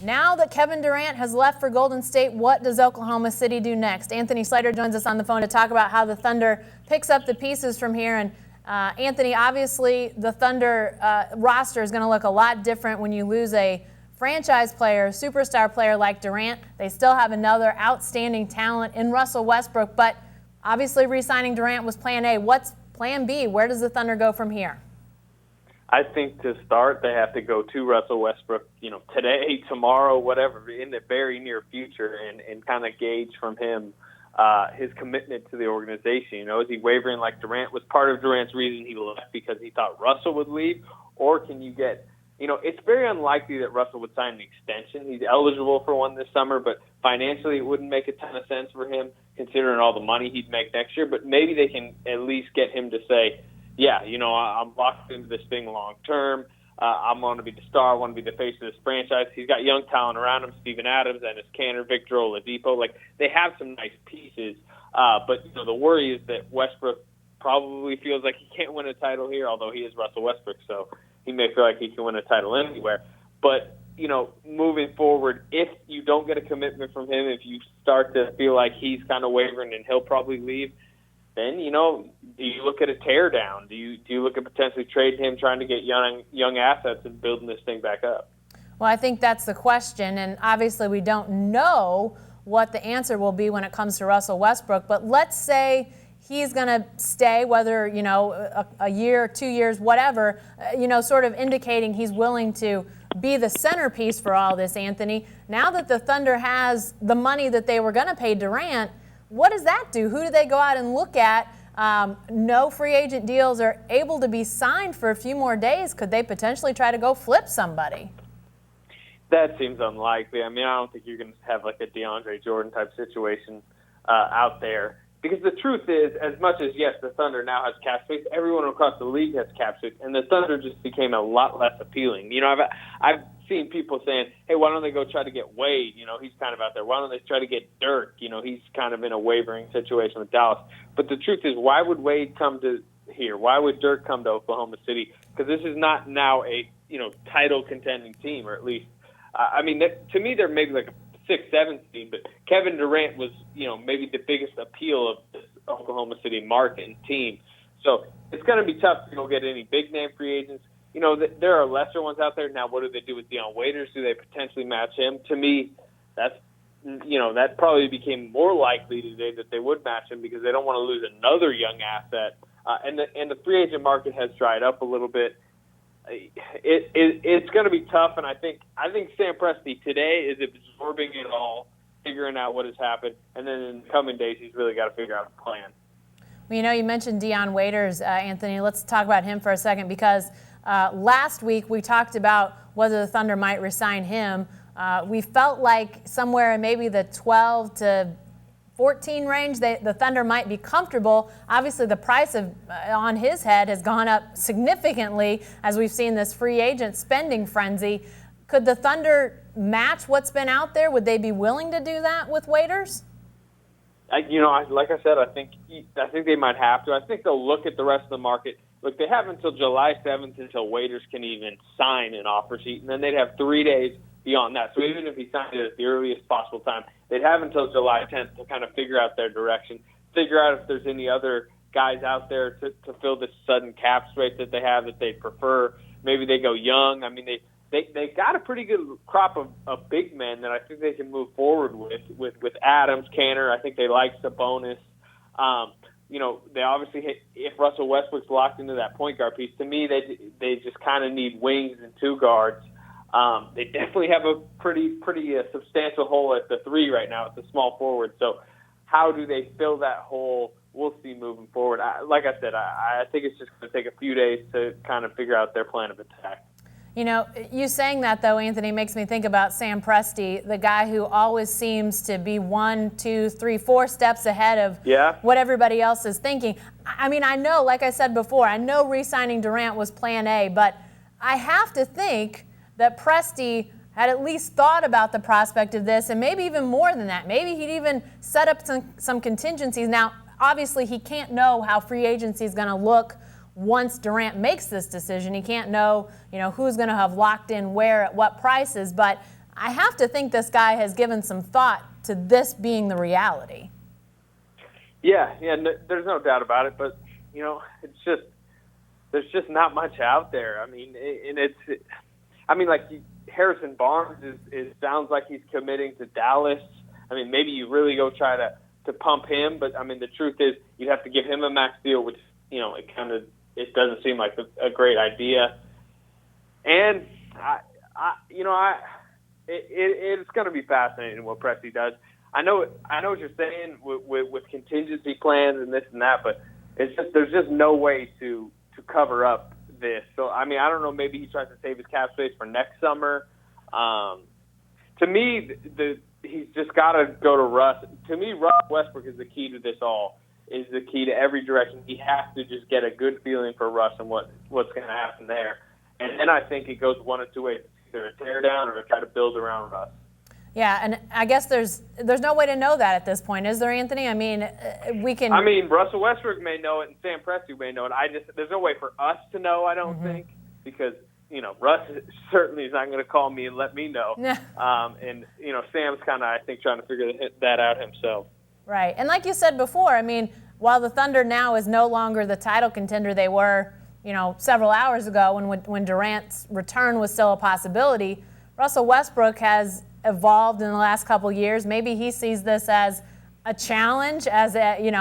Now that Kevin Durant has left for Golden State, what does Oklahoma City do next? Anthony Slater joins us on the phone to talk about how the Thunder picks up the pieces from here. And Anthony, obviously the Thunder roster is going to look a lot different when you lose a franchise player, superstar player like Durant. They still have another outstanding talent in Russell Westbrook, but obviously re-signing Durant was plan A. What's plan B? Where does the Thunder go from here? I think to start, they have to go to Russell Westbrook, today, tomorrow, whatever, in the very near future, and kind of gauge from him his commitment to the organization. Is he wavering like Durant? Was part of Durant's reason he left because he thought Russell would leave? Or can you get, it's very unlikely that Russell would sign an extension. He's eligible for one this summer, but financially it wouldn't make a ton of sense for him considering all the money he'd make next year. But maybe they can at least get him to say, yeah, I'm locked into this thing long term. I want to be the star. I want to be the face of this franchise. He's got young talent around him, Steven Adams, Enes Kanter, Victor Oladipo. They have some nice pieces. But the worry is that Westbrook probably feels like he can't win a title here, although he is Russell Westbrook, so he may feel like he can win a title anywhere. But, moving forward, if you don't get a commitment from him, if you start to feel like he's kind of wavering and he'll probably leave, then, do you look at a tear down? Do you look at potentially trading him, trying to get young assets and building this thing back up? Well, I think that's the question, and obviously we don't know what the answer will be when it comes to Russell Westbrook, but let's say he's going to stay, whether, a year, 2 years, whatever, sort of indicating he's willing to be the centerpiece for all this, Anthony. Now that the Thunder has the money that they were going to pay Durant, what does that do? Who do they go out and look at? No free agent deals are able to be signed for a few more days. Could they potentially try to go flip somebody? That seems unlikely. I don't think you're going to have like a DeAndre Jordan type situation out there. Because the truth is, as much as, yes, the Thunder now has cap space, everyone across the league has cap space, and the Thunder just became a lot less appealing. I've seen people saying, hey, why don't they go try to get Wade? He's kind of out there. Why don't they try to get Dirk? He's kind of in a wavering situation with Dallas. But the truth is, why would Wade come to here? Why would Dirk come to Oklahoma City? Because this is not now a, title contending team, or at least, to me, they're maybe like a 6-7 team, but Kevin Durant was, maybe the biggest appeal of this Oklahoma City market and team. So it's going to be tough to go get any big-name free agents. There are lesser ones out there. Now, what do they do with Dion Waiters? Do they potentially match him? To me, that probably became more likely today that they would match him because they don't want to lose another young asset. And the free agent market has dried up a little bit. It's going to be tough, and I think Sam Presti today is absorbing it all, figuring out what has happened, and then in the coming days he's really got to figure out a plan. Well, you mentioned Dion Waiters, Anthony. Let's talk about him for a second because last week we talked about whether the Thunder might re-sign him. We felt like somewhere in maybe the 12 to 14 range, the Thunder might be comfortable. Obviously, the price on his head has gone up significantly as we've seen this free agent spending frenzy. Could the Thunder match what's been out there? Would they be willing to do that with Waiters? Like I said, I think they might have to. I think they'll look at the rest of the market. Look, they have until July 7th until Waiters can even sign an offer sheet, and then they'd have 3 days beyond that. So even if he signed it at the earliest possible time, they'd have until July 10th to kind of figure out their direction, figure out if there's any other guys out there to fill this sudden cap space that they have that they prefer. Maybe they go young. They got a pretty good crop of big men that I think they can move forward with Adams, Kanter. I think they like Sabonis. They obviously, if Russell Westbrook's locked into that point guard piece, to me they just kind of need wings and two guards. They definitely have a pretty substantial hole at the 3 right now at the small forward. So how do they fill that hole? We'll see moving forward. Like I said, I think it's just going to take a few days to kind of figure out their plan of attack. You saying that, though, Anthony, makes me think about Sam Presti, the guy who always seems to be 1, 2, 3, 4 steps ahead of what everybody else is thinking. I know, like I said before, I know re-signing Durant was plan A, but I have to think that Presti had at least thought about the prospect of this, and maybe even more than that. Maybe he'd even set up some contingencies. Now, obviously, he can't know how free agency is going to look once Durant makes this decision. He can't know, who's going to have locked in where at what prices. But I have to think this guy has given some thought to this being the reality. Yeah, there's no doubt about it. But, there's just not much out there. I mean, Harrison Barnes sounds like he's committing to Dallas. I mean, maybe you really go try to pump him, but I mean, the truth is you'd have to give him a max deal, which it doesn't seem like a great idea. And it's going to be fascinating what Presti does. I know what you're saying with contingency plans and this and that, but there's just no way to cover up this. So I mean, I don't know. Maybe he tries to save his cap space for next summer. To me, he's just got to go to Russ. To me, Russ Westbrook is the key to this all. Is the key to every direction. He has to just get a good feeling for Russ and what's going to happen there. And then I think it goes one of two ways: either a tear down or to try to build around Russ. Yeah, and I guess there's no way to know that at this point, is there, Anthony? I mean, we can. I mean, Russell Westbrook may know it, and Sam Presti may know it. There's no way for us to know. I don't think, because Russ certainly is not going to call me and let me know. And Sam's kind of, I think, trying to figure that out himself. Right, and like you said before, I mean, while the Thunder now is no longer the title contender they were, several hours ago when Durant's return was still a possibility, Russell Westbrook has evolved in the last couple of years. Maybe he sees this as a challenge,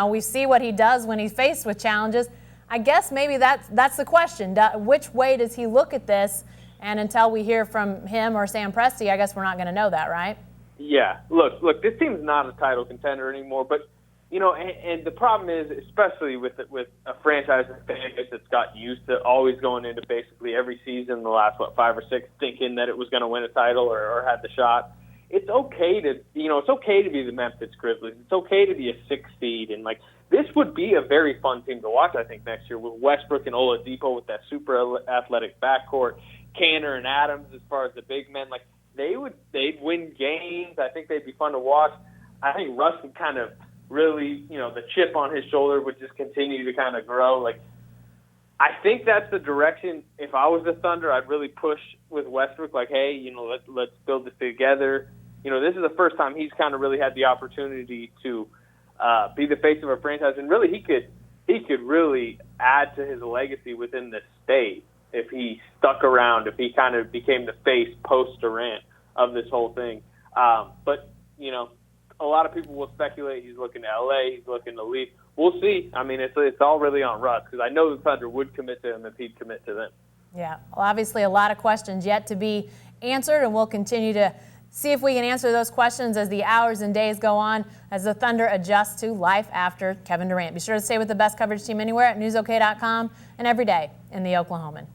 we see what he does when he's faced with challenges. I guess maybe that's the question. Which way does he look at this? And until we hear from him or Sam Presti, I guess we're not going to know that, right? Yeah. Look, this team's not a title contender anymore, but and the problem is, especially with a franchise and fan base that's got used to always going into basically every season in the last 5 or 6 thinking that it was going to win a title or had the shot. It's okay to be the Memphis Grizzlies. It's okay to be a 6 seed, and this would be a very fun team to watch, I think, next year with Westbrook and Oladipo with that super athletic backcourt, Kanter and Adams as far as the big men. They'd win games. I think they'd be fun to watch. I think Russ would kind of really, the chip on his shoulder would just continue to kind of grow. I think that's the direction. If I was the Thunder, I'd really push with Westbrook. Hey, let's build this together. This is the first time he's kind of really had the opportunity to be the face of a franchise, and really he could really add to his legacy within the state if he stuck around, if he kind of became the face post Durant of this whole thing. But a lot of people will speculate he's looking to LA, he's looking to leave. We'll see. I mean, it's all really on Russ, because I know the Thunder would commit to him if he'd commit to them. Yeah, well, obviously a lot of questions yet to be answered, and we'll continue to see if we can answer those questions as the hours and days go on, as the Thunder adjust to life after Kevin Durant. Be sure to stay with the best coverage team anywhere at newsok.com and every day in the Oklahoman.